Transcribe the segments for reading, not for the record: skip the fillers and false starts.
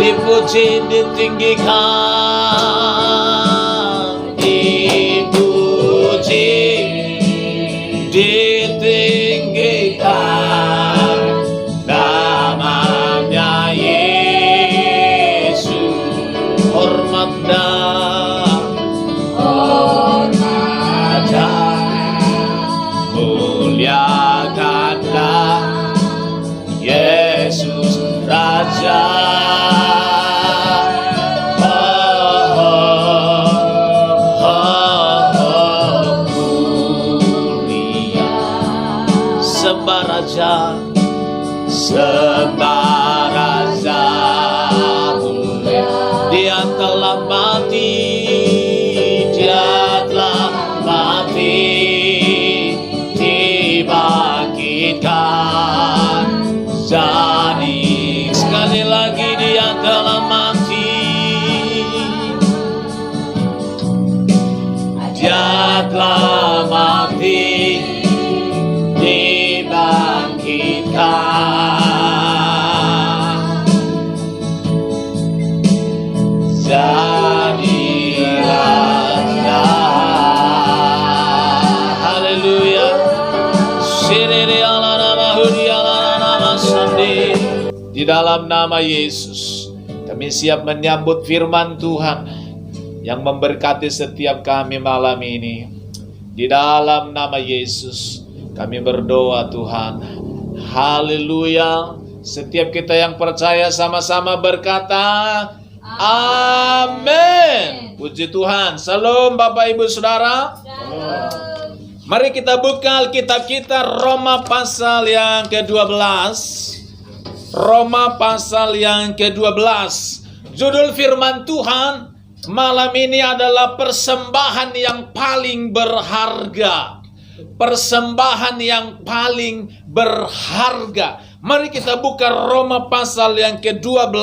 dipuji, ditinggikan, dipuji, ditinggikan, namanya Yesus. Hormat dan muliakanlah Yesus Raja. Sembah Raja, sembah Raja mulia. Dia telah mati, Dia telah mati, dibangkitkan. Jadi sekali lagi Dia telah mati, Dia telah mati, dibangkitkan. Jadilah, haleluya. Di dalam nama Yesus, kami siap menyambut firman Tuhan yang memberkati setiap kami malam ini. Di dalam nama Yesus, kami berdoa Tuhan. Haleluya. Setiap kita yang percaya sama-sama berkata amin. Puji Tuhan. Salam Bapak Ibu Saudara. Mari kita buka Alkitab kita, Roma pasal yang ke-12. Roma pasal yang ke-12. Judul firman Tuhan malam ini adalah persembahan yang paling berharga. Persembahan yang paling berharga. Mari kita buka Roma pasal yang ke-12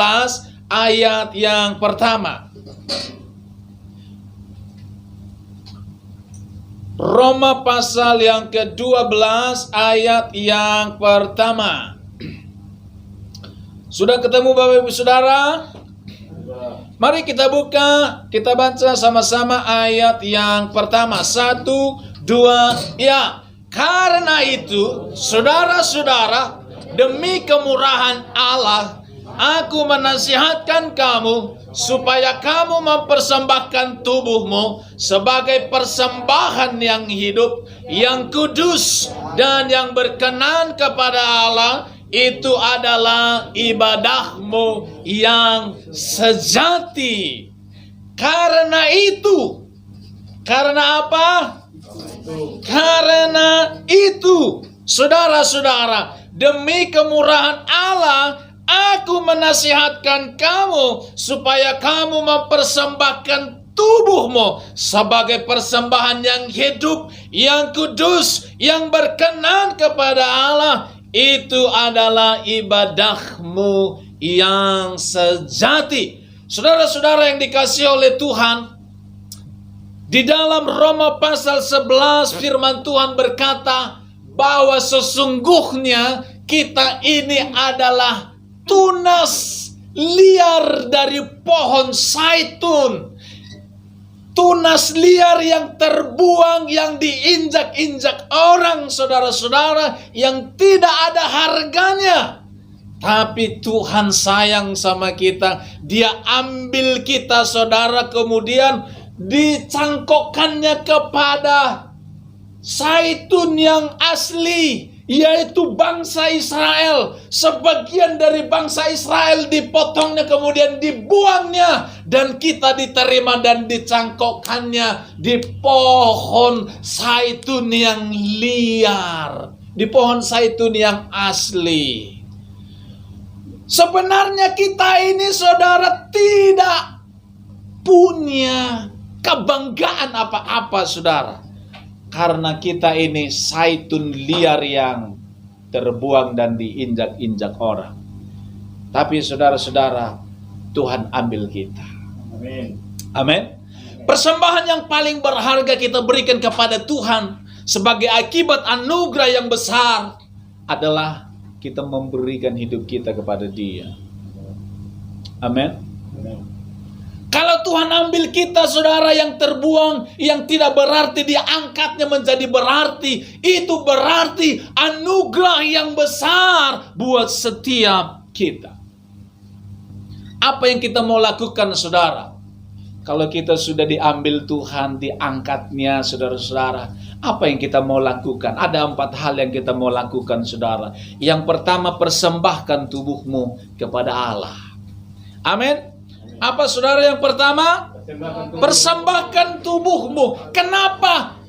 ayat yang pertama. Roma pasal yang ke-12 ayat yang pertama. Sudah ketemu Bapak Ibu Saudara? Mari kita buka, kita baca sama-sama ayat yang pertama. 1, 2, ya. Karena itu, saudara-saudara, demi kemurahan Allah, aku menasihatkan kamu supaya kamu mempersembahkan tubuhmu sebagai persembahan yang hidup, yang kudus, dan yang berkenan kepada Allah. Itu adalah ibadahmu yang sejati. Karena itu, karena apa? Karena itu, saudara-saudara, demi kemurahan Allah, aku menasihatkan kamu supaya kamu mempersembahkan tubuhmu sebagai persembahan yang hidup, yang kudus, yang berkenan kepada Allah. Itu adalah ibadahmu yang sejati. Saudara-saudara yang dikasihi oleh Tuhan, di dalam Roma pasal 11 firman Tuhan berkata bahwa sesungguhnya kita ini adalah tunas liar dari pohon zaitun. Tunas liar yang terbuang, yang diinjak-injak orang, saudara-saudara, yang tidak ada harganya. Tapi Tuhan sayang sama kita. Dia ambil kita, saudara, kemudian dicangkokkannya kepada zaitun yang asli, yaitu bangsa Israel. Sebagian dari bangsa Israel dipotongnya, kemudian dibuangnya, dan kita diterima dan dicangkokkannya di pohon zaitun yang liar, di pohon zaitun yang asli. Sebenarnya kita ini, saudara, tidak punya kebanggaan apa-apa, saudara, karena kita ini zaitun liar yang terbuang dan diinjak-injak orang. Tapi saudara-saudara, Tuhan ambil kita. Amin. Amin. Persembahan yang paling berharga kita berikan kepada Tuhan sebagai akibat anugerah yang besar adalah kita memberikan hidup kita kepada Dia. Amin. Kalau Tuhan ambil kita, saudara, yang terbuang, yang tidak berarti, diangkatnya menjadi berarti. Itu berarti anugerah yang besar buat setiap kita. Apa yang kita mau lakukan, saudara? Kalau kita sudah diambil Tuhan, diangkatnya, saudara-saudara, apa yang kita mau lakukan? Ada 4 hal yang kita mau lakukan, saudara. Yang pertama, persembahkan tubuhmu kepada Allah. Amin. Apa, saudara, yang pertama? Persembahkan tubuhmu. Kenapa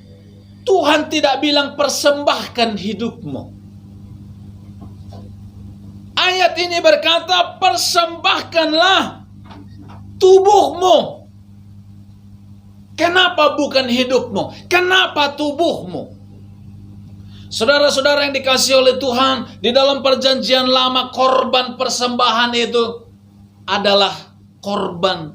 Tuhan tidak bilang persembahkan hidupmu? Ayat ini berkata, persembahkanlah tubuhmu. Kenapa bukan hidupmu? Kenapa tubuhmu? Saudara-saudara yang dikasihi oleh Tuhan, di dalam perjanjian lama, korban persembahan itu adalah korban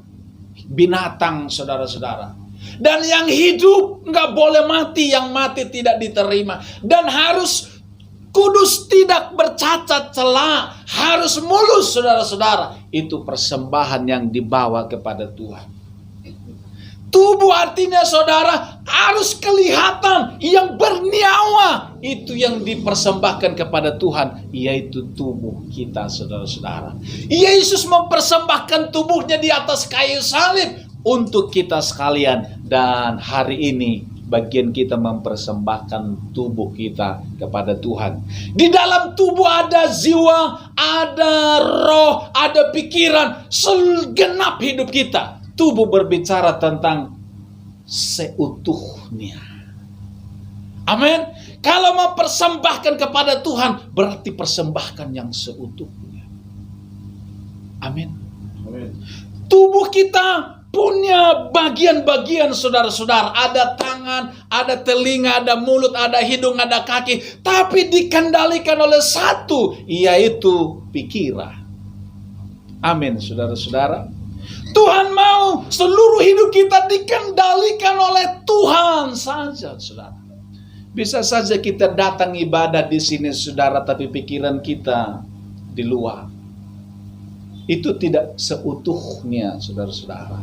binatang, saudara-saudara. Dan yang hidup nggak boleh mati, yang mati tidak diterima. Dan harus kudus, tidak bercacat celah, harus mulus, saudara-saudara. Itu persembahan yang dibawa kepada Tuhan. Tubuh artinya, saudara, harus kelihatan, yang bernyawa. Itu yang dipersembahkan kepada Tuhan, yaitu tubuh kita, saudara-saudara. Yesus mempersembahkan tubuhnya di atas kayu salib untuk kita sekalian. Dan hari ini bagian kita mempersembahkan tubuh kita kepada Tuhan. Di dalam tubuh ada jiwa, ada roh, ada pikiran, segenap hidup kita. Tubuh berbicara tentang seutuhnya. Amin. Kalau mempersembahkan kepada Tuhan, berarti persembahkan yang seutuhnya. Amin. Tubuh kita punya bagian-bagian, saudara-saudara. Ada tangan, ada telinga, ada mulut, ada hidung, ada kaki. Tapi dikendalikan oleh satu, yaitu pikiran. Amin, saudara-saudara. Tuhan mau seluruh hidup kita dikendalikan oleh Tuhan saja, saudara. Bisa saja kita datang ibadah di sini, saudara, tapi pikiran kita di luar. Itu tidak seutuhnya, saudara-saudara.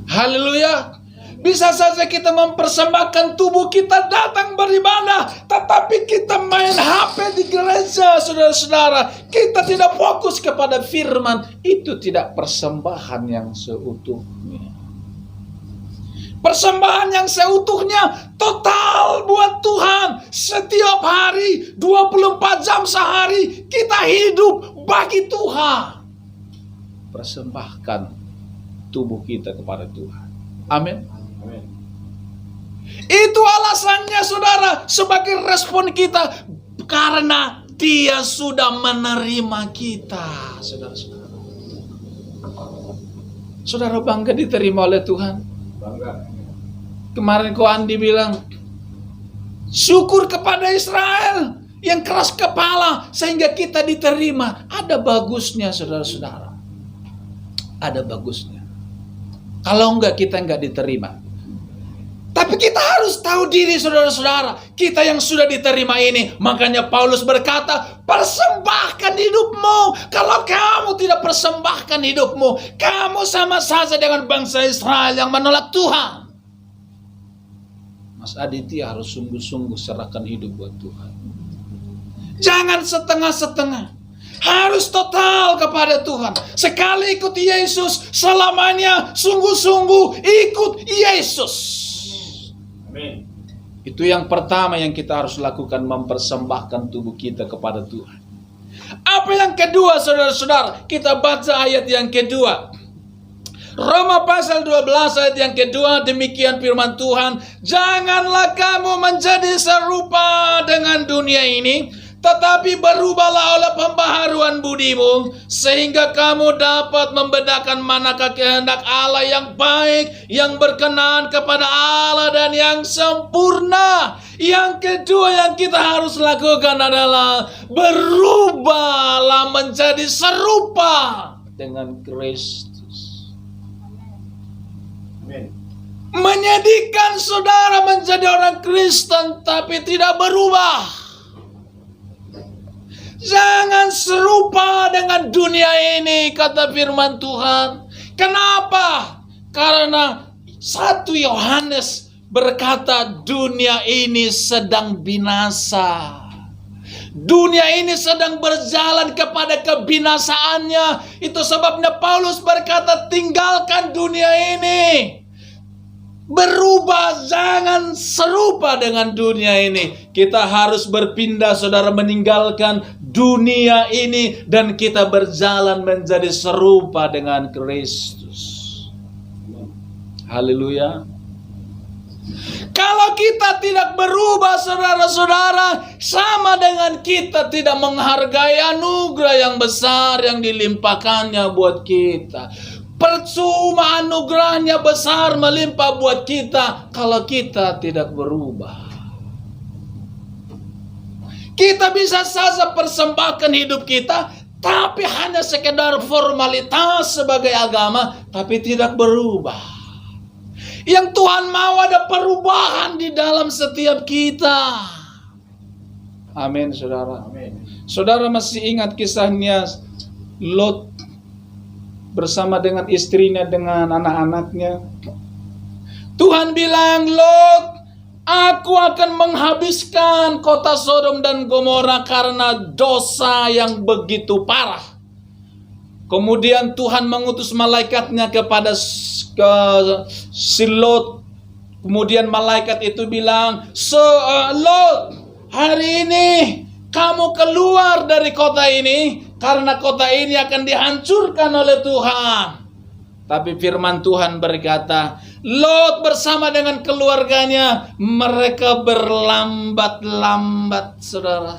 Haleluya. Bisa saja kita mempersembahkan tubuh kita datang beribadah, tetapi kita main HP di gereja, saudara-saudara. Kita tidak fokus kepada firman. Itu tidak persembahan yang seutuhnya. Persembahan yang seutuhnya total buat Tuhan. Setiap hari, 24 jam sehari, kita hidup bagi Tuhan. Persembahkan tubuh kita kepada Tuhan. Amin. Itu alasannya, saudara, sebagai respon kita, karena Dia sudah menerima kita, saudara-saudara. Saudara bangga diterima oleh Tuhan? Bangga. Kemarin Ko Andi bilang, syukur kepada Israel yang keras kepala sehingga kita diterima. Ada bagusnya, saudara-saudara. Ada bagusnya. Kalau enggak, kita enggak diterima. Tapi kita harus tahu diri, saudara-saudara. Kita yang sudah diterima ini. Makanya Paulus berkata, persembahkan hidupmu. Kalau kamu tidak persembahkan hidupmu, kamu sama saja dengan bangsa Israel yang menolak Tuhan. Mas Aditya harus sungguh-sungguh serahkan hidup buat Tuhan. Jangan setengah-setengah. Harus total kepada Tuhan. Sekali ikut Yesus, selamanya sungguh-sungguh ikut Yesus. Amin. Itu yang pertama yang kita harus lakukan, mempersembahkan tubuh kita kepada Tuhan. Apa yang kedua, saudara-saudara? Kita baca ayat yang kedua. Roma pasal 12 ayat yang kedua, demikian firman Tuhan. Janganlah kamu menjadi serupa dengan dunia ini, tetapi berubahlah oleh pembaharuan budimu, sehingga kamu dapat membedakan manakah kehendak Allah yang baik, yang berkenan kepada Allah dan yang sempurna. Yang kedua yang kita harus lakukan adalah berubahlah menjadi serupa dengan Kristus. Amin. Menyedihkan saudara menjadi orang Kristen tapi tidak berubah. Jangan serupa dengan dunia ini, kata firman Tuhan. Kenapa? Karena 1 Yohanes berkata dunia ini sedang binasa. Dunia ini sedang berjalan kepada kebinasaannya. Itu sebabnya Paulus berkata, tinggalkan dunia ini. Berubah, jangan serupa dengan dunia ini. Kita harus berpindah, saudara, meninggalkan dunia ini, dan kita berjalan menjadi serupa dengan Kristus. Haleluya. Kalau kita tidak berubah, saudara-saudara, sama dengan kita tidak menghargai anugerah yang besar yang dilimpahkannya buat kita. Percuma anugerahnya besar melimpah buat kita kalau kita tidak berubah. Kita bisa saja persembahkan hidup kita, tapi hanya sekedar formalitas sebagai agama, tapi tidak berubah. Yang Tuhan mau ada perubahan di dalam setiap kita. Amin, saudara. Amin. Saudara masih ingat kisahnya Lot bersama dengan istrinya, dengan anak-anaknya. Tuhan bilang, Lot, aku akan menghabiskan kota Sodom dan Gomora karena dosa yang begitu parah. Kemudian Tuhan mengutus malaikatnya kepada si Lot. Kemudian malaikat itu bilang, Lot, hari ini kamu keluar dari kota ini, karena kota ini akan dihancurkan oleh Tuhan. Tapi firman Tuhan berkata, Lot bersama dengan keluarganya, mereka berlambat-lambat, saudara.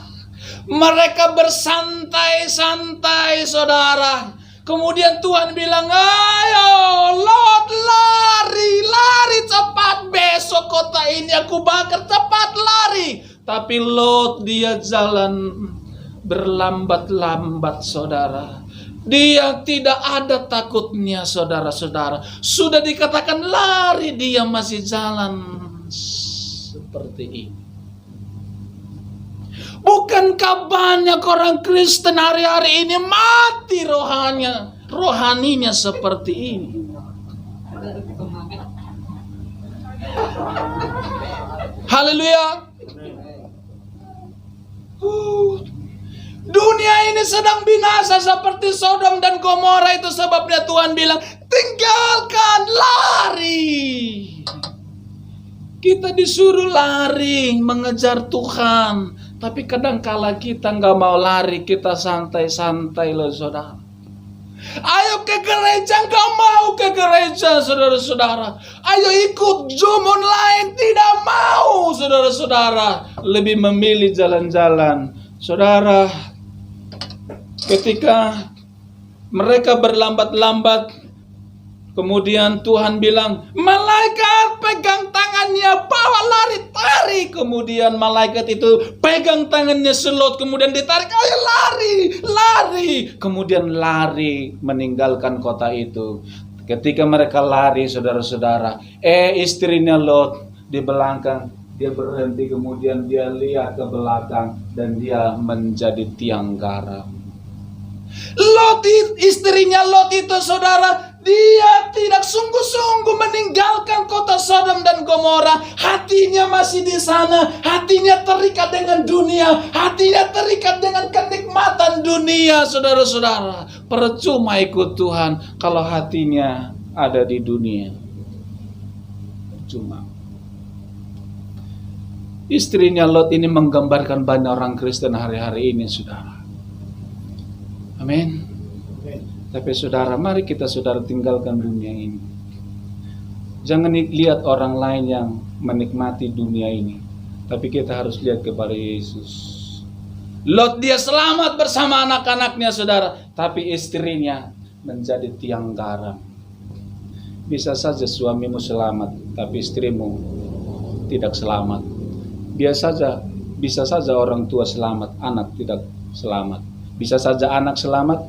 Mereka bersantai-santai, saudara. Kemudian Tuhan bilang, ayo Lot, lari cepat, besok kota ini aku bakar, cepat lari. Tapi Lot dia jalan berlambat-lambat, saudara. Dia tidak ada takutnya, saudara-saudara. Sudah dikatakan lari, dia masih jalan seperti ini. Bukankah banyak orang Kristen hari-hari ini mati rohaninya seperti ini? Haleluya. Dunia ini sedang binasa seperti Sodom dan Gomora. Itu sebabnya Tuhan bilang, tinggalkan, lari. Kita disuruh lari mengejar Tuhan, tapi kadangkala kita nggak mau lari, kita santai-santai loh, saudara. Ayo ke gereja, nggak mau ke gereja, saudara-saudara. Ayo ikut Zoom online, tidak mau, saudara-saudara. Lebih memilih jalan-jalan. Saudara, ketika mereka berlambat-lambat, kemudian Tuhan bilang, malaikat pegang tangannya, bawa lari, tarik. Kemudian malaikat itu pegang tangannya Lot, kemudian ditarik, ayo lari. Kemudian lari meninggalkan kota itu. Ketika mereka lari, saudara-saudara, istrinya Lot di belakang, dia berhenti, kemudian dia lihat ke belakang, dan dia menjadi tiang garam. Lot, istrinya Lot itu, saudara, dia tidak sungguh-sungguh meninggalkan kota Sodom dan Gomora. Hatinya masih di sana. Hatinya terikat dengan dunia. Hatinya terikat dengan kenikmatan dunia, saudara-saudara. Percuma ikut Tuhan kalau hatinya ada di dunia. Percuma. Istrinya Lot ini menggambarkan banyak orang Kristen hari-hari ini, saudara. Amin. Tapi saudara, mari kita, saudara, tinggalkan dunia ini. Jangan lihat orang lain yang menikmati dunia ini, tapi kita harus lihat kepada Yesus. Lot dia selamat bersama anak-anaknya, saudara, tapi istrinya menjadi tiang garam. Bisa saja suamimu selamat, tapi istrimu tidak selamat. Bisa saja orang tua selamat, anak tidak selamat. Bisa saja anak selamat,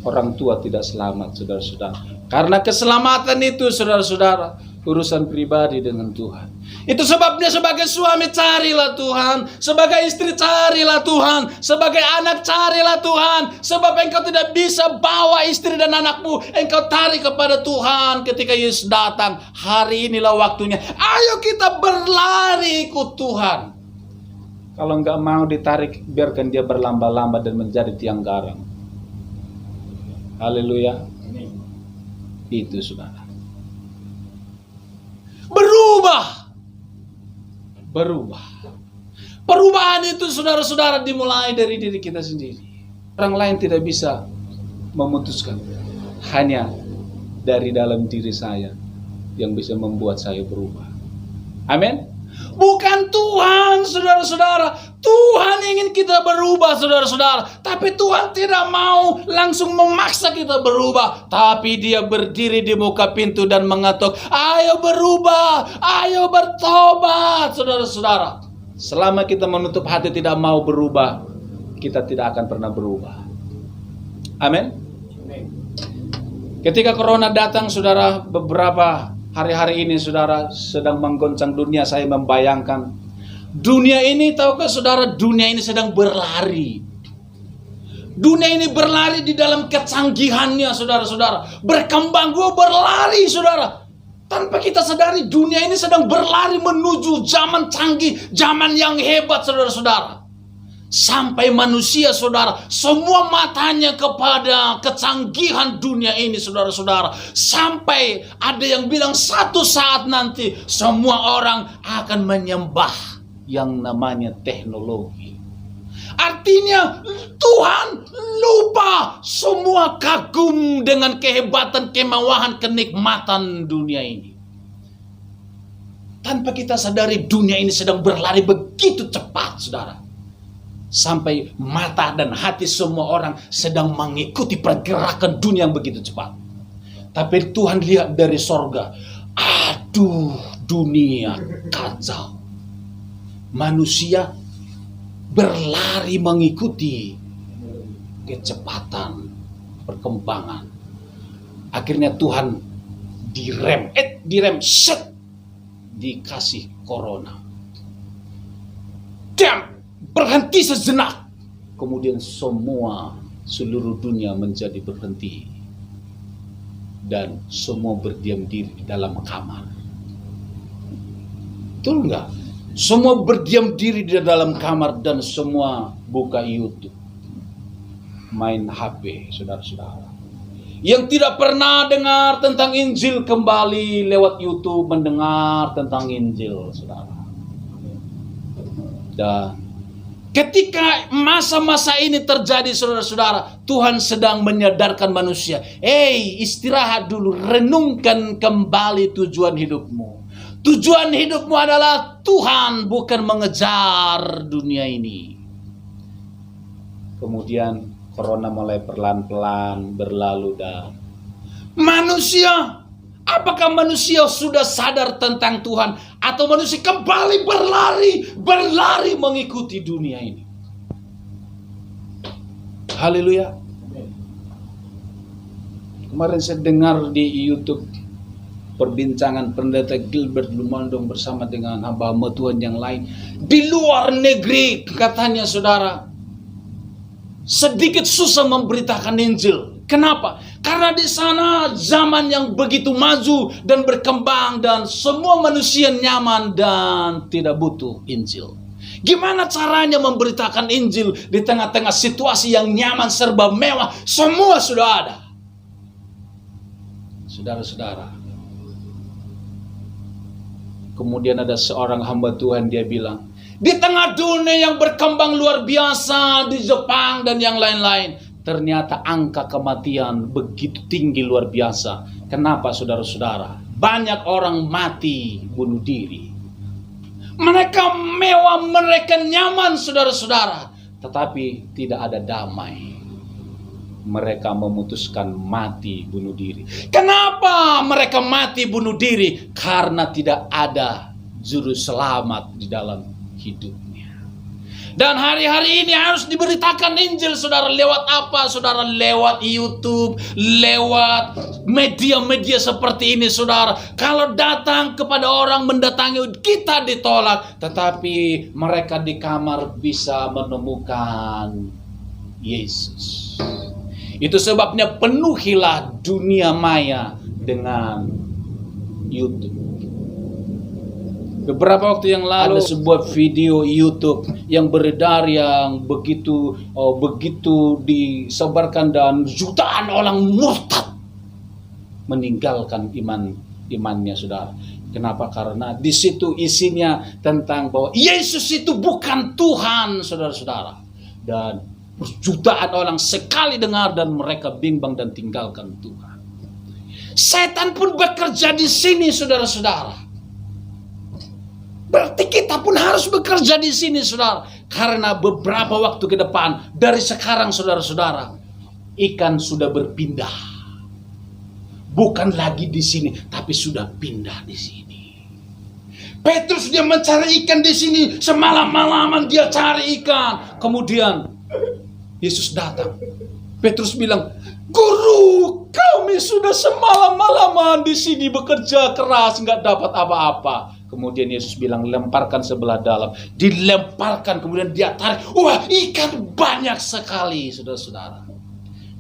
orang tua tidak selamat, saudara-saudara. Karena keselamatan itu, saudara-saudara, urusan pribadi dengan Tuhan. Itu sebabnya sebagai suami carilah Tuhan, sebagai istri carilah Tuhan, sebagai anak carilah Tuhan. Sebab engkau tidak bisa bawa istri dan anakmu, engkau tarik kepada Tuhan ketika Yesus datang. Hari inilah waktunya. Ayo kita berlari ikut Tuhan. Kalau enggak mau ditarik, biarkan dia berlamba-lamba dan menjadi tiang garang. Haleluya. Itu saudara. Berubah. Perubahan itu saudara-saudara dimulai dari diri kita sendiri. Orang lain tidak bisa memutuskan. Hanya dari dalam diri saya yang bisa membuat saya berubah. Amin. Bukan Tuhan, saudara-saudara. Tuhan ingin kita berubah, saudara-saudara. Tapi Tuhan tidak mau langsung memaksa kita berubah. Tapi Dia berdiri di muka pintu dan mengetuk, ayo berubah, ayo bertobat, saudara-saudara. Selama kita menutup hati tidak mau berubah, kita tidak akan pernah berubah. Amin. Ketika corona datang, saudara, beberapa hari-hari ini saudara sedang menggoncang dunia. Saya membayangkan dunia ini, tahukah saudara, dunia ini sedang berlari. Dunia ini berlari di dalam kecanggihannya, saudara-saudara. Berkembang, berlari, saudara. Tanpa kita sadari dunia ini sedang berlari menuju zaman canggih, zaman yang hebat, saudara-saudara. Sampai manusia, saudara, semua matanya kepada kecanggihan dunia ini, saudara-saudara. Sampai ada yang bilang satu saat nanti semua orang akan menyembah yang namanya teknologi. Artinya Tuhan lupa semua kagum dengan kehebatan, kemewahan, kenikmatan dunia ini. Tanpa kita sadari dunia ini sedang berlari begitu cepat, saudara. Sampai mata dan hati semua orang sedang mengikuti pergerakan dunia yang begitu cepat. Tapi Tuhan lihat dari sorga, aduh, dunia kacau. Manusia berlari mengikuti kecepatan perkembangan. Akhirnya Tuhan direm, set, dikasih corona. Berhenti sejenak. Kemudian seluruh dunia menjadi berhenti. Dan semua berdiam diri di dalam kamar. Betul enggak? Semua berdiam diri di dalam kamar dan semua buka YouTube. Main HP, saudara-saudara. Yang tidak pernah dengar tentang Injil kembali lewat YouTube mendengar tentang Injil, saudara. Dan ketika masa-masa ini terjadi, saudara-saudara, Tuhan sedang menyadarkan manusia. Istirahat dulu, renungkan kembali tujuan hidupmu. Tujuan hidupmu adalah Tuhan, bukan mengejar dunia ini. Kemudian corona mulai perlahan-lahan berlalu dan manusia, apakah manusia sudah sadar tentang Tuhan? Atau manusia kembali berlari mengikuti dunia ini? Haleluya. Kemarin saya dengar di YouTube perbincangan Pendeta Gilbert Lumondong bersama dengan hamba-hamba Tuhan yang lain. Di luar negeri katanya, saudara, sedikit susah memberitakan Injil. Kenapa? Karena di sana zaman yang begitu maju dan berkembang dan semua manusia nyaman dan tidak butuh Injil. Gimana caranya memberitakan Injil di tengah-tengah situasi yang nyaman, serba mewah, semua sudah ada. Saudara-saudara, kemudian ada seorang hamba Tuhan, dia bilang, di tengah dunia yang berkembang luar biasa di Jepang dan yang lain-lain, ternyata angka kematian begitu tinggi luar biasa. Kenapa, saudara-saudara? Banyak orang mati bunuh diri. Mereka mewah, mereka nyaman, saudara-saudara, tetapi tidak ada damai. Mereka memutuskan mati bunuh diri. Kenapa mereka mati bunuh diri? Karena tidak ada juru selamat di dalam hidupnya. Dan hari-hari ini harus diberitakan Injil, saudara. Lewat apa, saudara? Lewat YouTube, lewat media-media seperti ini, saudara. Kalau datang kepada orang, mendatangi kita ditolak, tetapi mereka di kamar bisa menemukan Yesus. Itu sebabnya penuhilah dunia maya dengan YouTube. Beberapa waktu yang lalu ada sebuah video YouTube yang beredar yang begitu disebarkan dan jutaan orang murtad meninggalkan imannya, saudara. Kenapa? Karena di situ isinya tentang bahwa Yesus itu bukan Tuhan, saudara-saudara. Dan jutaan orang sekali dengar dan mereka bimbang dan tinggalkan Tuhan. Setan pun bekerja di sini, saudara-saudara. Berarti kita pun harus bekerja di sini, saudara. Karena beberapa waktu ke depan, dari sekarang, saudara-saudara, ikan sudah berpindah. Bukan lagi di sini, tapi sudah pindah di sini. Petrus dia mencari ikan di sini, semalam-malaman dia cari ikan. Kemudian Yesus datang. Petrus bilang, "Guru, kami sudah semalam-malaman di sini bekerja keras, nggak dapat apa-apa." Kemudian Yesus bilang, "Lemparkan sebelah dalam." Dilemparkan, kemudian dia tarik. Wah, ikan banyak sekali, saudara-saudara.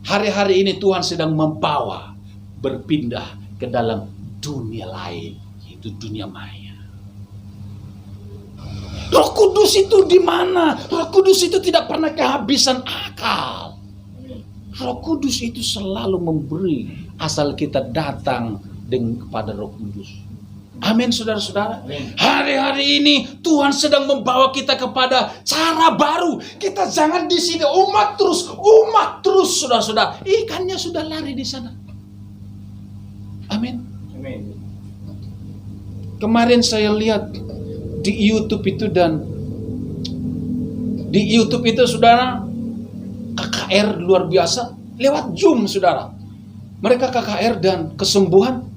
Hari-hari ini Tuhan sedang membawa berpindah ke dalam dunia lain, yaitu dunia maya. Roh Kudus itu di mana? Roh Kudus itu tidak pernah kehabisan akal. Roh Kudus itu selalu memberi asal kita datang kepada Roh Kudus. Amin, saudara-saudara. Hari-hari ini Tuhan sedang membawa kita kepada cara baru. Kita jangan di sini umat terus, saudara-saudara. Ikannya sudah lari di sana. Amin. Kemarin saya lihat di YouTube itu, dan di YouTube itu, saudara, KKR luar biasa lewat Zoom, saudara. Mereka KKR dan kesembuhan.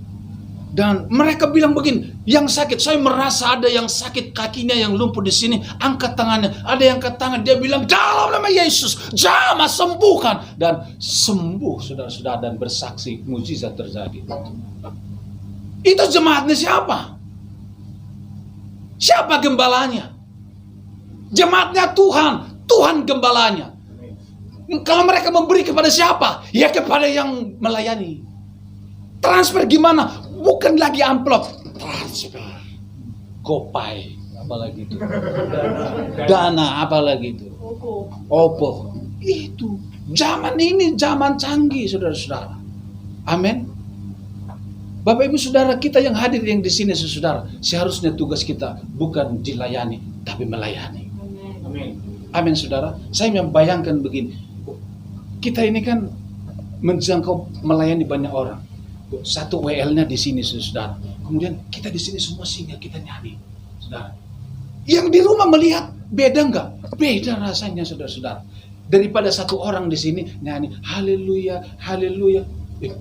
Dan mereka bilang begini, yang sakit, saya merasa ada yang sakit kakinya, yang lumpuh di sini, angkat tangannya. Ada yang angkat tangan, dia bilang, "Dalam nama Yesus, jamah sembuhkan." Dan sembuh, saudara-saudara, dan bersaksi, mujizat terjadi. Itu jemaatnya siapa? Siapa gembalanya? Jemaatnya Tuhan gembalanya. Kalau mereka memberi kepada siapa? Ya kepada yang melayani. Transfer gimana? Bukan lagi amplop, transfer, GoPay, apalagi itu, Dana, apalagi itu, Oppo. Itu zaman ini zaman canggih, saudara-saudara. Amin. Bapak Ibu Saudara kita yang hadir yang di sini, saudara, seharusnya tugas kita bukan dilayani, tapi melayani. Amin. Amin, saudara. Saya membayangkan begini, kita ini kan menjangkau melayani banyak orang. Satu WL-nya di sini, saudara. Kemudian kita di sini semua sehingga kita nyanyi, saudara. Yang di rumah melihat beda enggak? Beda rasanya, saudara-saudara. Daripada satu orang di sini nyanyi haleluya, haleluya.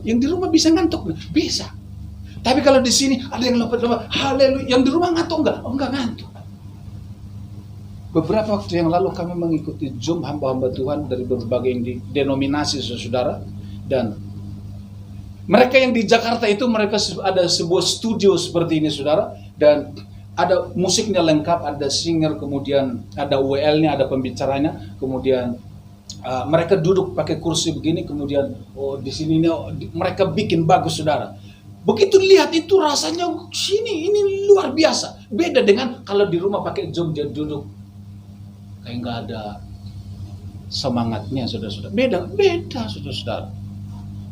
Yang di rumah bisa ngantuk? Bisa. Tapi kalau di sini ada yang lompat-lompat haleluya, yang di rumah ngantuk enggak? Oh, enggak ngantuk. Beberapa waktu yang lalu kami mengikuti Zoom hamba-hamba Tuhan dari berbagai denominasi, saudara. Dan mereka yang di Jakarta itu, mereka ada sebuah studio seperti ini, saudara. Dan ada musiknya lengkap, ada singer, kemudian ada WL-nya, ada pembicaranya. Kemudian mereka duduk pakai kursi begini, kemudian di sini mereka bikin bagus, saudara. Begitu lihat itu rasanya ini luar biasa. Beda dengan kalau di rumah pakai Zoom, dia duduk kayak nggak ada semangatnya, saudara-saudara. Beda, saudara-saudara.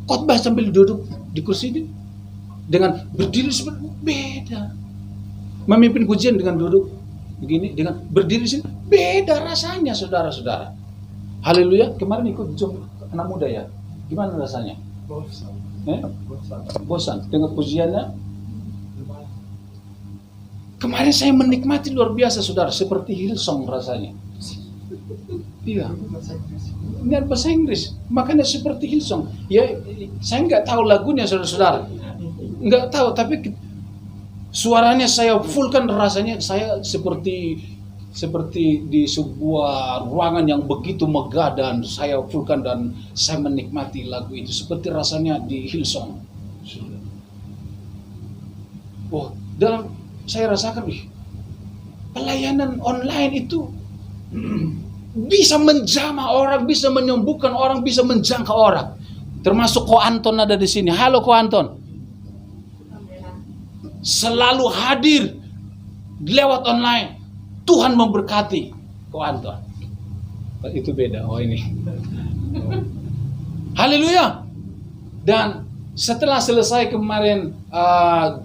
Khotbah sambil duduk di kursi ini dengan berdiri seperti beda. Memimpin pujian dengan duduk begini, dengan berdiri sini beda rasanya, saudara-saudara. Haleluya. Kemarin ikut Zoom anak muda ya. Gimana rasanya? Bosan dengan pujiannya. Kemarin saya menikmati luar biasa, saudara, seperti Hillsong rasanya. Iya. Ini bahasa Inggris, makanya seperti Hillsong. Ya, saya nggak tahu lagunya, saudara-saudara. Nggak tahu, tapi suaranya saya full kan, rasanya saya seperti seperti di sebuah ruangan yang begitu megah dan saya fullkan dan saya menikmati lagu itu seperti rasanya di Hillsong. Oh, dalam saya rasakan pelayanan online itu bisa menjamah orang, bisa menyembuhkan orang, bisa menjangkau orang. Termasuk Ko Anton ada di sini. Halo Ko Anton. Selalu hadir lewat online. Tuhan memberkati Ko Anton. Itu beda. Oh ini. Haleluya. Dan setelah selesai kemarin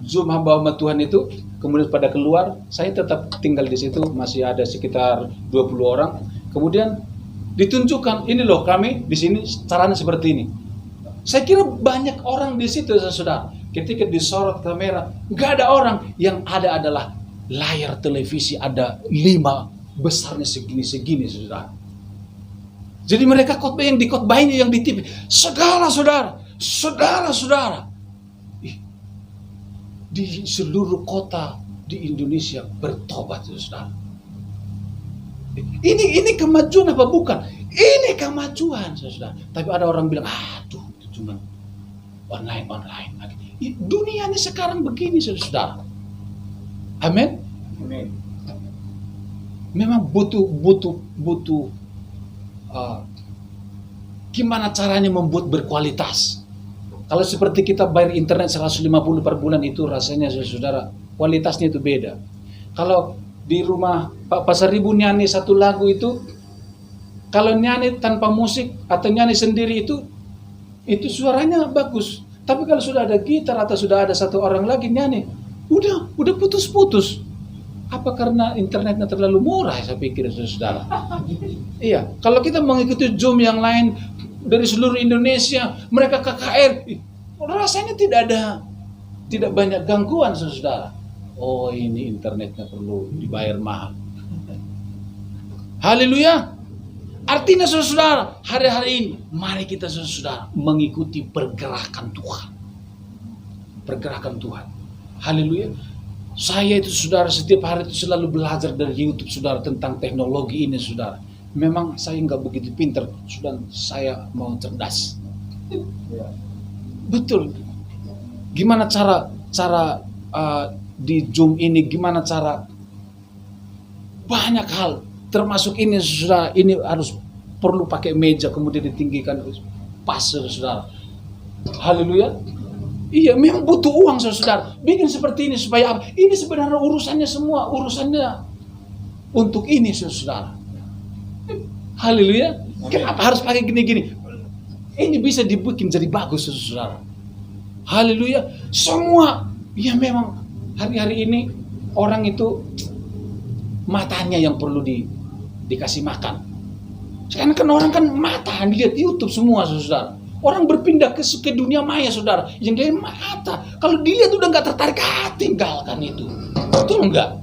Zoom hamba Tuhan itu, kemudian pada keluar, saya tetap tinggal di situ, masih ada sekitar 20 orang. Kemudian ditunjukkan, ini loh kami di sini caranya seperti ini. Saya kira banyak orang di situ, saudara. Ketika disorot kamera, nggak ada orang. Yang ada adalah layar televisi, ada 5 besarnya segini-segini, saudara. Jadi mereka khotbah yang dikhotbahin yang di TV. Saudara-saudara, di seluruh kota di Indonesia bertobat, saudara. Ini kemajuan apa bukan? Ini kemajuan, saudara. Tapi ada orang bilang, aduh, itu cuma online. Dunia ini sekarang begini, saudara. Amin. Memang butuh gimana caranya membuat berkualitas. Kalau seperti kita bayar internet 150 per bulan itu rasanya, saudara, kualitasnya itu beda. Kalau di rumah Pak Pasaribu nyanyi satu lagu itu, kalau nyanyi tanpa musik atau nyanyi sendiri itu suaranya bagus. Tapi kalau sudah ada gitar atau sudah ada satu orang lagi nyanyi, udah putus-putus. Apa karena internetnya terlalu murah? Saya pikir, saudara. Iya, kalau kita mengikuti Zoom yang lain dari seluruh Indonesia, mereka KKR, rasanya tidak banyak gangguan, saudara. Oh, ini internetnya perlu dibayar mahal. Haleluya. Artinya, saudara, hari-hari ini mari kita, saudara, mengikuti pergerakan Tuhan. Pergerakan Tuhan. Haleluya. Saya itu, saudara, setiap hari itu selalu belajar dari YouTube, saudara, tentang teknologi ini, saudara. Memang saya nggak begitu pintar, sudah saya mau cerdas. Betul. Gimana cara di Zoom ini, gimana cara banyak hal, termasuk ini, saudara, ini harus perlu pakai meja kemudian ditinggikan pas, saudara. Haleluya. Iya, memang butuh uang, saudara. Bikin seperti ini supaya apa? Ini sebenarnya urusannya untuk ini, saudara. Haleluya. Kenapa harus pakai gini-gini? Ini bisa dibikin jadi bagus, saudara. Haleluya. Semua, ya memang hari-hari ini orang itu matanya yang perlu dikasih makan. Sekarang kan orang kan mata lihat YouTube semua, saudara. Orang berpindah ke dunia maya, saudara. Yang dia mata. Kalau dilihat udah nggak tertarik, tinggalkan itu. Betul nggak?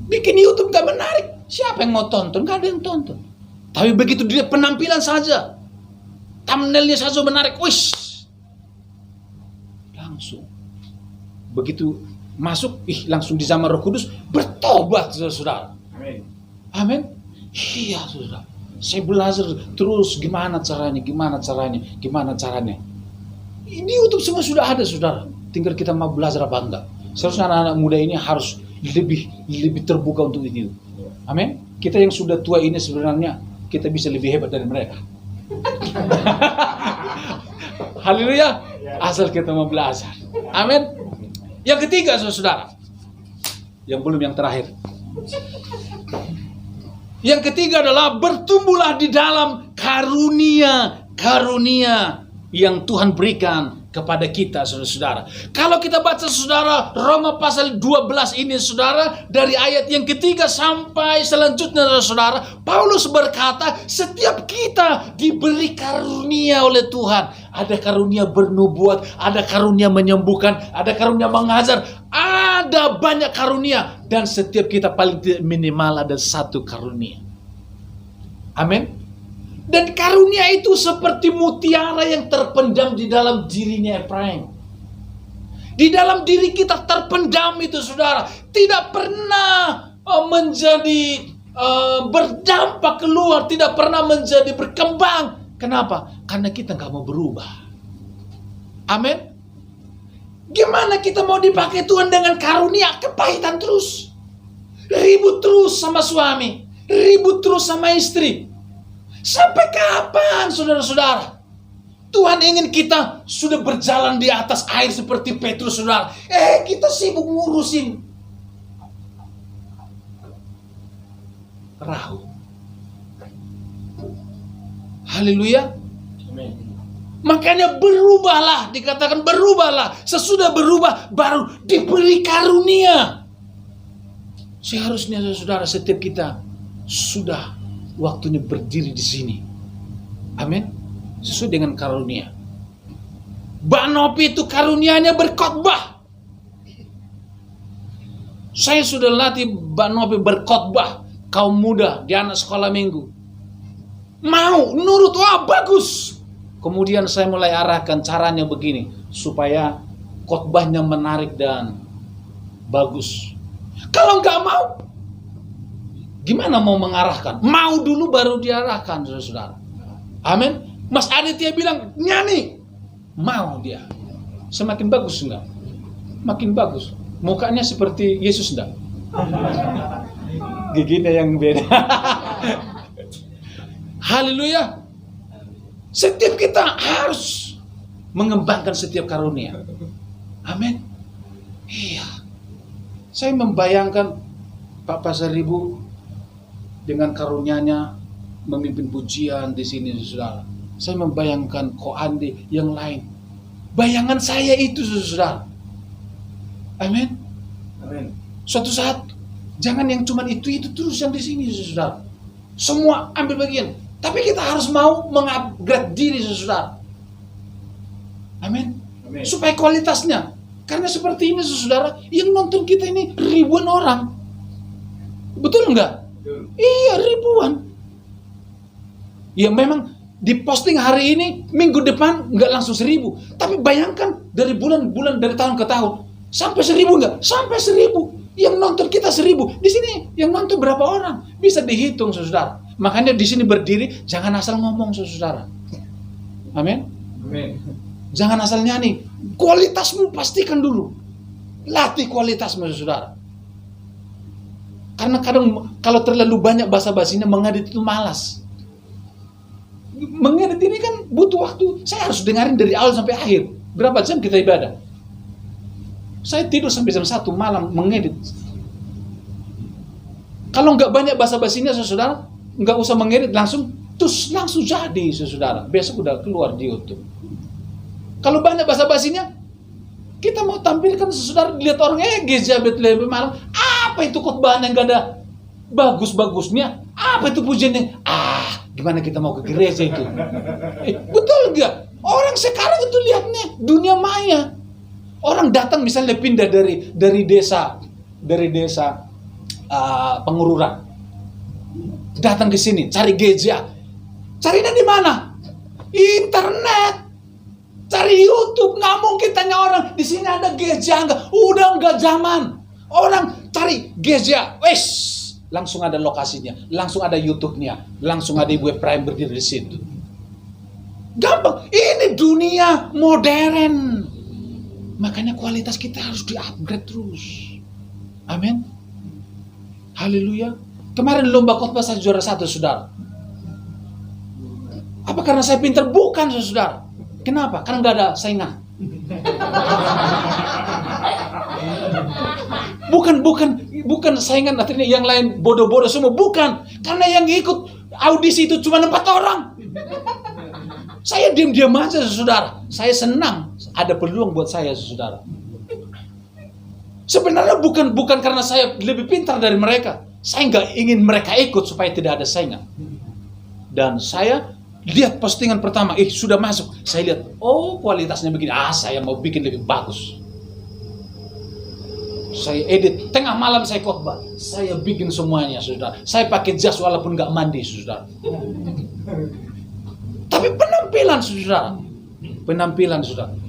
Bikin YouTube nggak menarik. Siapa yang mau tonton? Nggak ada yang tonton. Tapi begitu dilihat penampilan saja, thumbnailnya saja menarik, wish, langsung. Begitu masuk, langsung di zaman Roh Kudus bertobat, saudara. Amin. Iya, saudara. Saya belajar terus gimana caranya. Ini YouTube semua sudah ada, saudara. Tinggal kita mau belajar apa enggak. Seharusnya anak-anak muda ini harus lebih terbuka untuk itu. Amin. Kita yang sudah tua ini sebenarnya kita bisa lebih hebat dari mereka. Haleluya. Asal kita mau belajar. Amin. Yang ketiga, saudara. Yang terakhir. Yang ketiga adalah bertumbuhlah di dalam karunia yang Tuhan berikan kepada kita, saudara-saudara. Kalau kita baca, saudara, Roma pasal 12 ini, saudara, dari ayat yang ketiga sampai selanjutnya, saudara, Paulus berkata, setiap kita diberi karunia oleh Tuhan. Ada karunia bernubuat, ada karunia menyembuhkan, ada karunia mengajar, ada banyak karunia. Dan setiap kita paling tidak minimal ada satu karunia. Amin. Dan karunia itu seperti mutiara yang terpendam di dalam dirinya Efraim. Di dalam diri kita terpendam itu, saudara. Tidak pernah menjadi berdampak keluar, tidak pernah menjadi berkembang. Kenapa? Karena kita nggak mau berubah. Amin. Gimana kita mau dipakai Tuhan dengan karunia kepahitan terus? Ribut terus sama suami, ribut terus sama istri. Sampai kapan, saudara-saudara? Tuhan ingin kita sudah berjalan di atas air seperti Petrus, saudara. Kita sibuk ngurusin perahu. Haleluya. Makanya berubahlah, dikatakan berubahlah. Sesudah berubah baru diberi karunia. Seharusnya saudara, setiap kita sudah waktunya berdiri di sini. Amin. Sesuai dengan karunia. Mbak Nopi itu karunianya berkhotbah. Saya sudah latih Mbak Nopi berkhotbah kaum muda di anak sekolah minggu. Mau nurut, wah bagus. Kemudian saya mulai arahkan caranya begini supaya khotbahnya menarik dan bagus. Kalau nggak mau, gimana mau mengarahkan? Mau dulu baru diarahkan, saudara-saudara. Amin. Mas Aditya bilang nyanyi, mau dia. Semakin bagus enggak? Makin bagus. Mukanya seperti Yesus enggak? Giginya yang beda. Haleluya. Setiap kita harus mengembangkan setiap karunia. Amin. Iya. Saya membayangkan Pak Pasaribu dengan karunianya memimpin pujian di sini, saudara. Saya membayangkan Ko Andi yang lain. Bayangan saya itu, saudara. Amin. Amin. Suatu saat jangan yang cuma itu terus yang di sini, saudara. Semua ambil bagian. Tapi kita harus mau mengupgrade diri, saudara. Amin. Amin. Supaya kualitasnya. Karena seperti ini, saudara, yang nonton kita ini ribuan orang. Betul enggak? Betul. Iya, ribuan. Ya memang diposting hari ini, minggu depan enggak langsung 1.000. Tapi bayangkan dari bulan-bulan, dari tahun ke tahun. Sampai 1.000 enggak? Sampai 1.000. Yang nonton kita 1.000. Di sini yang nonton berapa orang? Bisa dihitung, saudara. Makanya di sini berdiri, jangan asal ngomong, saudara. Amin. Amin. Jangan asal nyanyi. Kualitasmu pastikan dulu. Latih kualitasmu, saudara. Karena kadang kalau terlalu banyak basa-basinya, mengedit itu malas. Mengedit ini kan butuh waktu. Saya harus dengarin dari awal sampai akhir. Berapa jam kita ibadah? Saya tidur sampai jam 1 malam mengedit. Kalau nggak banyak basa-basinya, saudara, nggak usah mengedit, langsung jadi, saudara. Besok udah keluar di YouTube. Kalau banyak basa-basinya, kita mau tampilkan, saudara, lihat orang gereja Bethlehem malam, apa itu khotbahnya nggak ada bagus-bagusnya? Apa itu pujiannya? Gimana kita mau ke gereja itu? Betul nggak? Orang sekarang itu lihatnya dunia maya. Orang datang misalnya pindah dari desa Pengururan, datang ke sini cari gereja. Carinya di mana? Internet. Cari YouTube. Nggak mungkin tanya orang di sini ada gereja nggak? Udah nggak zaman. Orang cari gereja, langsung ada lokasinya, langsung ada YouTube-nya, langsung ada Ibu Prime berdiri di situ. Gampang. Ini dunia modern. Makanya kualitas kita harus di-upgrade terus. Amin. Haleluya. Kemarin lomba khotbah saya juara 1, saudara. Apa karena saya pintar? Bukan, saudara. Kenapa? Karena nggak ada saingan. Bukan saingan, artinya yang lain bodoh-bodoh semua. Bukan. Karena yang ikut audisi itu cuma 4 orang. Saya diam-diam aja, saudara. Saya senang ada peluang buat saya, saudara. Sebenarnya bukan karena saya lebih pintar dari mereka. Saya nggak ingin mereka ikut supaya tidak ada saingan. Dan saya lihat postingan pertama, sudah masuk. Saya lihat, kualitasnya begini. Saya mau bikin lebih bagus. Saya edit, tengah malam saya khotbah. Saya bikin semuanya, saudara. Saya pakai jas walaupun nggak mandi, saudara. Tapi penampilan, saudara.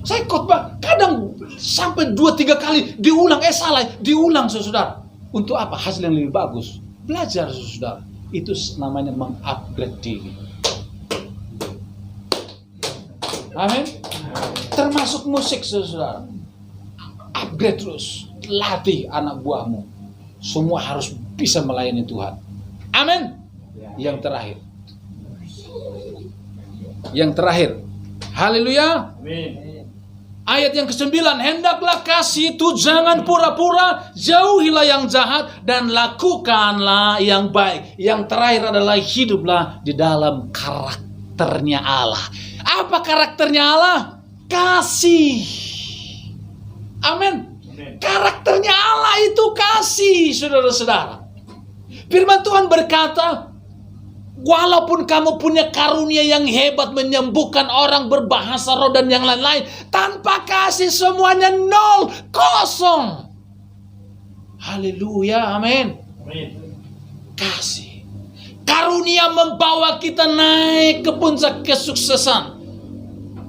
Saya khotbah kadang sampai 2-3 kali diulang, salah, diulang, saudara. Untuk apa? Hasil yang lebih bagus. Belajar, saudara. Itu namanya mengupgrade diri. Amin. Termasuk musik, saudara. Upgrade terus. Latih anak buahmu. Semua harus bisa melayani Tuhan. Amin. Yang terakhir. Yang terakhir. Haleluya. Amin. Ayat yang ke-9, hendaklah kasih itu jangan pura-pura, jauhilah yang jahat dan lakukanlah yang baik. Yang terakhir adalah hiduplah di dalam karakternya Allah. Apa karakternya Allah? Kasih. Amin. Karakternya Allah itu kasih, saudara-saudara. Firman Tuhan berkata, walaupun kamu punya karunia yang hebat menyembuhkan orang, berbahasa roh dan yang lain-lain, tanpa kasih semuanya nol, kosong. Haleluya, amin. Kasih. Karunia membawa kita naik ke puncak kesuksesan.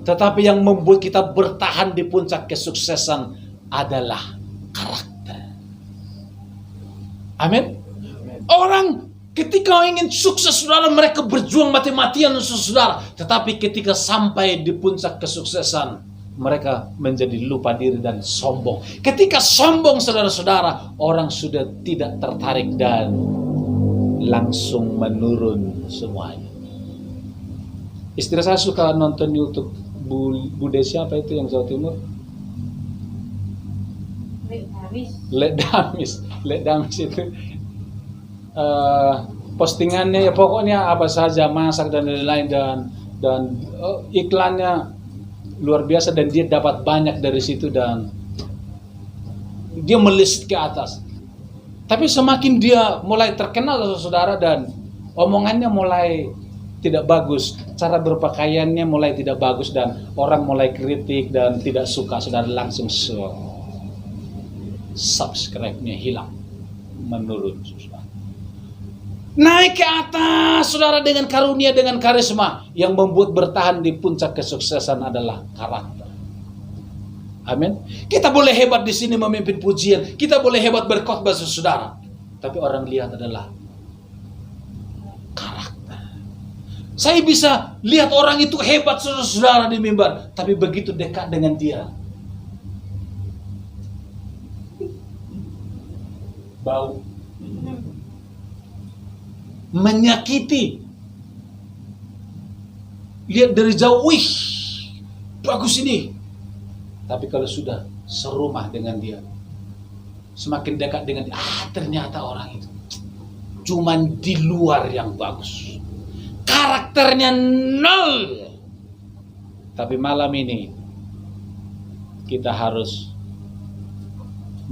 Tetapi yang membuat kita bertahan di puncak kesuksesan adalah karakter. Amin. Orang ketika ingin sukses, saudara, mereka berjuang mati-matian, saudara. Tetapi ketika sampai di puncak kesuksesan, mereka menjadi lupa diri dan sombong. Ketika sombong, saudara-saudara, orang sudah tidak tertarik dan langsung menurun semuanya. Istri saya suka nonton YouTube Bude siapa itu yang Jawa Timur? Let Damis itu. Postingannya ya pokoknya apa saja, masak dan lain-lain, dan iklannya luar biasa dan dia dapat banyak dari situ dan dia melist ke atas. Tapi semakin dia mulai terkenal, saudara, dan omongannya mulai tidak bagus, cara berpakaiannya mulai tidak bagus dan orang mulai kritik dan tidak suka, saudara, langsung subscribe-nya hilang, menurun, saudara. Naik ke atas, saudara, dengan karunia, dengan karisma. Yang membuat bertahan di puncak kesuksesan adalah karakter. Amin. Kita boleh hebat di sini memimpin pujian, kita boleh hebat berkhotbah, saudara, tapi orang lihat adalah karakter. Saya bisa lihat orang itu hebat, saudara, di mimbar, tapi begitu dekat dengan dia, bau, menyakiti. Lihat dari jauh, wih, bagus ini. Tapi kalau sudah serumah dengan dia, semakin dekat dengan dia, ternyata orang itu cuman di luar yang bagus, karakternya nol. Tapi malam ini kita harus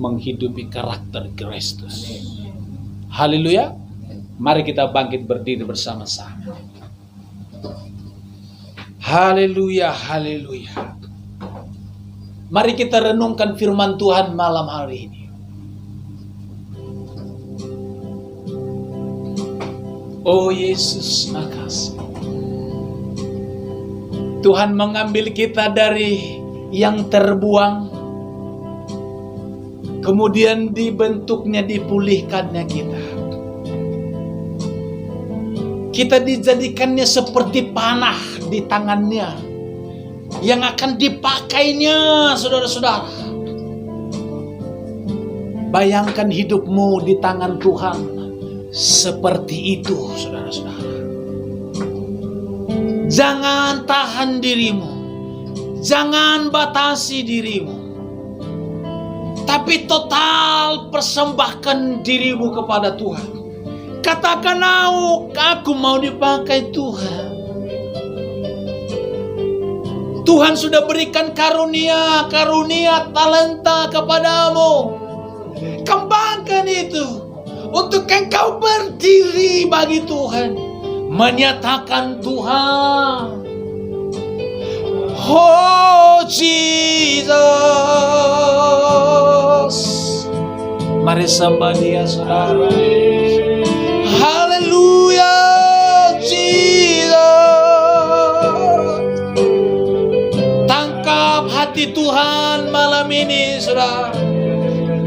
menghidupi karakter Kristus. Haleluya. Mari kita bangkit berdiri bersama-sama. Haleluya, haleluya. Mari kita renungkan firman Tuhan malam hari ini. Oh Yesus, makasih. Tuhan mengambil kita dari yang terbuang, kemudian dibentuknya, dipulihkannya kita. Kita dijadikannya seperti panah di tangannya yang akan dipakainya, saudara-saudara. Bayangkan hidupmu di tangan Tuhan seperti itu, saudara-saudara. Jangan tahan dirimu, jangan batasi dirimu, tapi total persembahkan dirimu kepada Tuhan. Katakan, aku mau dipakai Tuhan. Tuhan sudah berikan karunia talenta kepadamu. Kembangkan itu untuk engkau berdiri bagi Tuhan, menyatakan Tuhan. Oh Jesus. Mari sembah Dia, saudara. Haleluya, Jesus. Tangkap hati Tuhan malam ini, saudara.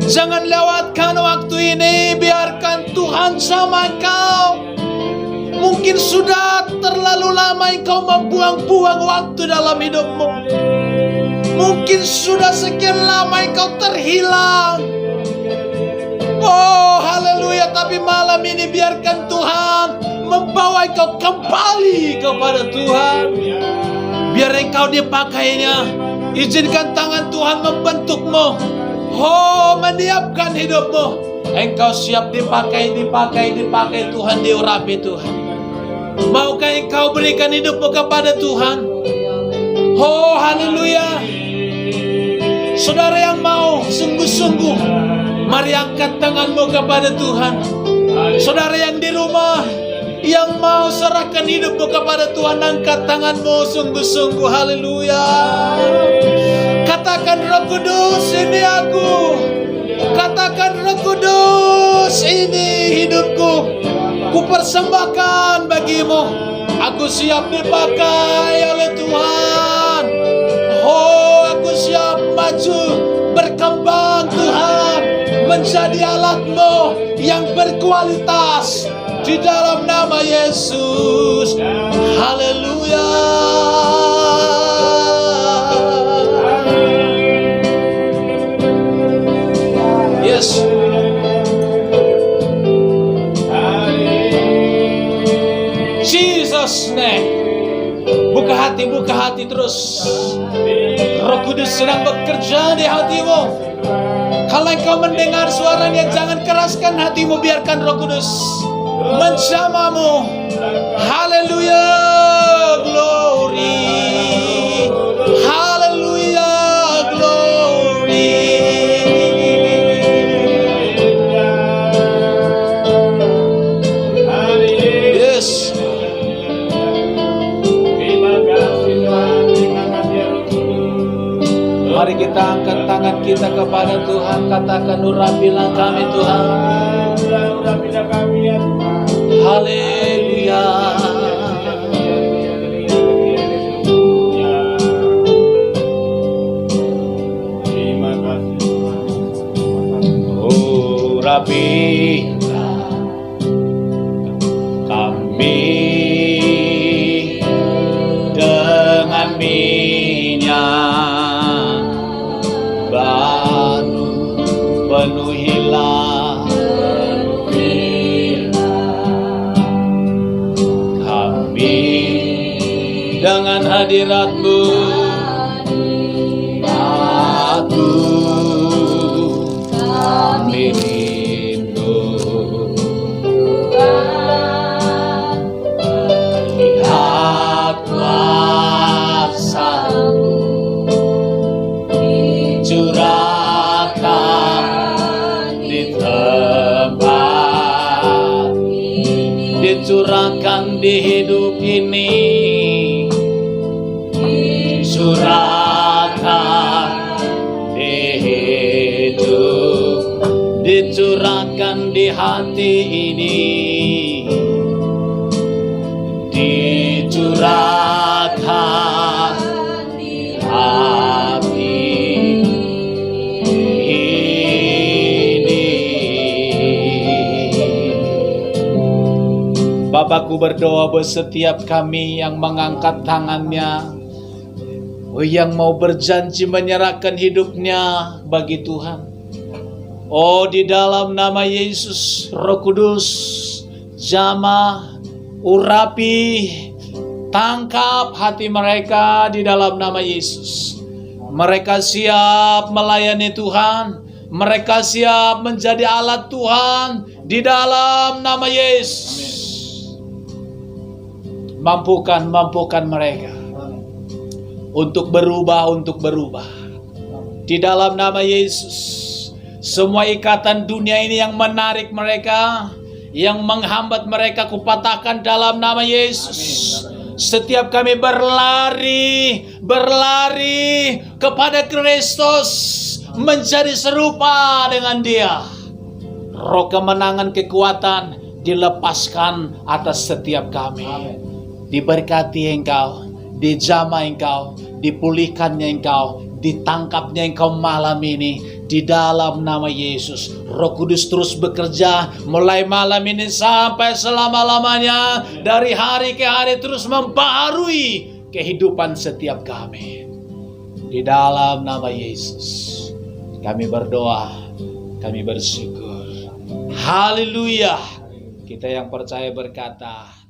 Jangan lewatkan waktu ini biarkan Tuhan sama engkau. Mungkin sudah terlalu lama engkau membuang-buang waktu dalam hidupmu. Mungkin sudah sekian lama engkau terhilang. Oh haleluya, tapi malam ini biarkan Tuhan membawa engkau kembali kepada Tuhan. Biar engkau dipakainya. Izinkan tangan Tuhan membentukmu. Oh, menyiapkan hidupmu. Engkau siap dipakai Tuhan, diurapi Tuhan. Maukah engkau berikan hidupmu kepada Tuhan? Oh haleluya. Saudara yang mau sungguh-sungguh, mari angkat tanganmu kepada Tuhan. Saudara yang di rumah, yang mau serahkan hidupmu kepada Tuhan, angkat tanganmu sungguh-sungguh. Haleluya. Katakan, Roh Kudus, ini aku. Katakan, Roh Kudus, ini hidupku. Ku persembahkan bagimu. Aku siap dipakai oleh Tuhan. Oh, aku siap maju, berkembang Tuhan, menjadi alatmu yang berkualitas di dalam nama Yesus. Haleluya. Yes. Jesus name. Buka hati terus. Roh Kudus sedang bekerja di hatimu. Kalau engkau mendengar suaranya, jangan keraskan hatimu, biarkan Roh Kudus menjamamu. Haleluya, glory. Haleluya, glory. Yes. Mari kita angkat tangan kita kepada Tuhan. Katakan, urapilah kami Tuhan. Urapilah kami ya Tuhan. Haleluya. Terima kasih Tuhan. Urapilah kami dengan minyak baru, penuhilah kami dengan hadirat-Mu. Aku kami rindu lihat kuasa-Mu curahkan di tempat, dicurahkan di hidup ini, curahkan di hidup, dicurahkan di hati ini, dicurahkan di hati ini. Bapakku, berdoa buat setiap kami yang mengangkat tangannya, yang mau berjanji menyerahkan hidupnya bagi Tuhan. Oh, di dalam nama Yesus, Roh Kudus, jamah, urapi, tangkap hati mereka di dalam nama Yesus. Mereka siap melayani Tuhan. Mereka siap menjadi alat Tuhan di dalam nama Yesus. Mampukan mereka untuk berubah. Di dalam nama Yesus. Semua ikatan dunia ini yang menarik mereka, yang menghambat mereka, kupatahkan dalam nama Yesus. Setiap kami berlari kepada Kristus, menjadi serupa dengan Dia. Roh kemenangan, kekuatan dilepaskan atas setiap kami. Diberkati engkau, dijamah engkau, dipulihkannya engkau, ditangkapnya engkau malam ini Di dalam nama Yesus, Roh Kudus terus bekerja mulai malam ini sampai selama-lamanya, dari hari ke hari terus membaharui kehidupan setiap kami. Di dalam nama Yesus kami berdoa, kami bersyukur. Haleluya. Kita yang percaya berkata,